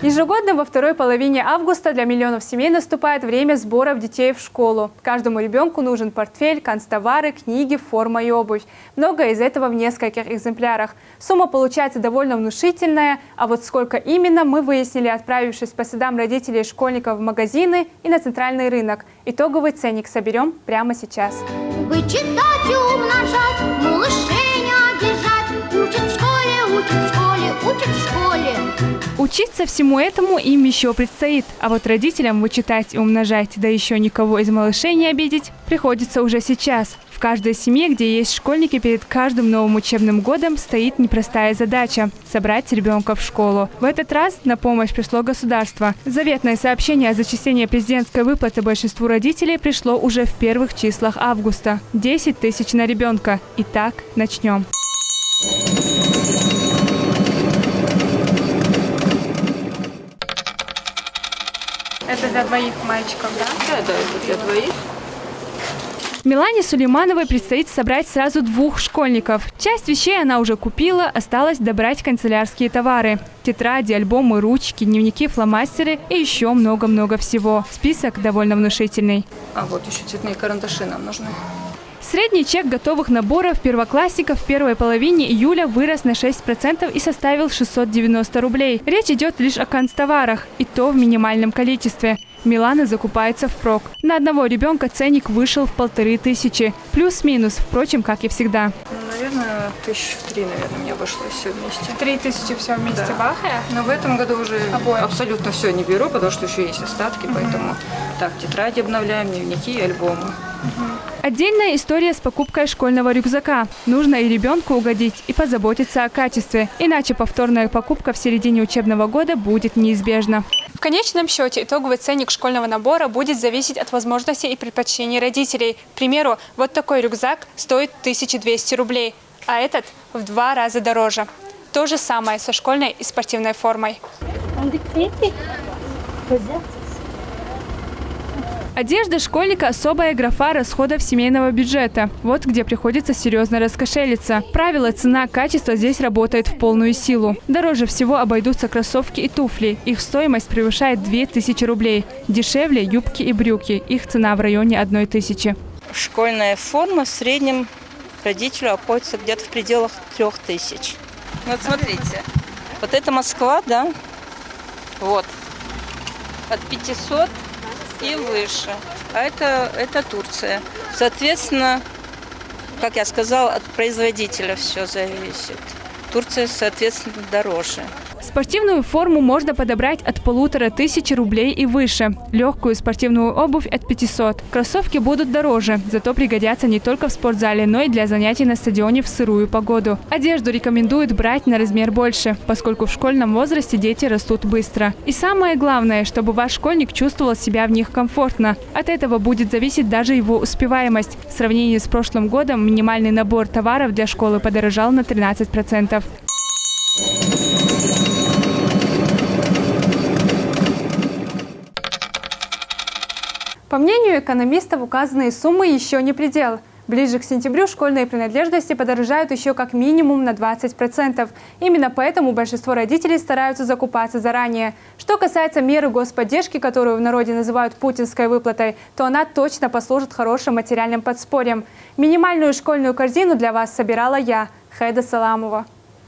Ежегодно во второй половине августа для миллионов семей наступает время сборов детей в школу. Каждому ребенку нужен портфель, канцтовары, книги, форма и обувь. Многое из этого в нескольких экземплярах. Сумма получается довольно внушительная, а вот сколько именно, мы выяснили, отправившись по следам родителей и школьников в магазины и на центральный рынок. Итоговый ценник соберем прямо сейчас. Вычитать и умножать, малышей не обижать. Учат в школе, учат в школе, учат в школе. Учиться всему этому им еще предстоит. А вот родителям вычитать и умножать, да еще никого из малышей не обидеть, приходится уже сейчас. В каждой семье, где есть школьники, перед каждым новым учебным годом стоит непростая задача – собрать ребенка в школу. В этот раз на помощь пришло государство. Заветное сообщение о зачислении президентской выплаты большинству родителей пришло уже в первых числах августа. 10 тысяч на ребенка. Итак, начнем. Это для двоих мальчиков, да? Да, это для двоих. Милане Сулеймановой предстоит собрать сразу 2 школьников. Часть вещей она уже купила, осталось добрать канцелярские товары. Тетради, альбомы, ручки, дневники, фломастеры и еще много-много всего. Список довольно внушительный. А вот еще цветные карандаши нам нужны. Средний чек готовых наборов первоклассников в первой половине июля вырос на 6% и составил 690 рублей. Речь идет лишь о канцтоварах, и то в минимальном количестве. Милана закупается впрок. На одного ребенка ценник вышел в 1500. Плюс-минус, впрочем, как и всегда. Наверное, 3 наверное, мне обошлось все вместе. 3000 все вместе, Да. бахая? Но в этом году уже абсолютно все не беру, потому что еще есть остатки, поэтому так, тетради обновляем, дневники и альбомы. Отдельная история с покупкой школьного рюкзака. Нужно и ребенку угодить, и позаботиться о качестве. Иначе повторная покупка в середине учебного года будет неизбежна. В конечном счете итоговый ценник школьного набора будет зависеть от возможностей и предпочтений родителей. К примеру, вот такой рюкзак стоит 1200 рублей, а этот в 2 раза дороже. То же самое со школьной и спортивной формой. Одежда школьника – особая графа расходов семейного бюджета. Вот где приходится серьезно раскошелиться. Правило цена-качество здесь работает в полную силу. Дороже всего обойдутся кроссовки и туфли. Их стоимость превышает 2000 рублей. Дешевле – юбки и брюки. Их цена в районе 1000. Школьная форма в среднем родителю обходится где-то в пределах 3000. Вот смотрите, вот это Москва, да, вот, от 500 и выше, а это Турция. Соответственно, как я сказала, от производителя все зависит. Турция, соответственно, дороже. Спортивную форму можно подобрать от 1500 рублей и выше. Легкую спортивную обувь от 500. Кроссовки будут дороже, зато пригодятся не только в спортзале, но и для занятий на стадионе в сырую погоду. Одежду рекомендуют брать на размер больше, поскольку в школьном возрасте дети растут быстро. И самое главное, чтобы ваш школьник чувствовал себя в них комфортно. От этого будет зависеть даже его успеваемость. В сравнении с прошлым годом минимальный набор товаров для школы подорожал на 13%. По мнению экономистов, указанные суммы еще не предел. Ближе к сентябрю школьные принадлежности подорожают еще как минимум на 20%. Именно поэтому большинство родителей стараются закупаться заранее. Что касается меры господдержки, которую в народе называют путинской выплатой, то она точно послужит хорошим материальным подспорьем. Минимальную школьную корзину для вас собирала я, Хайда Саламова.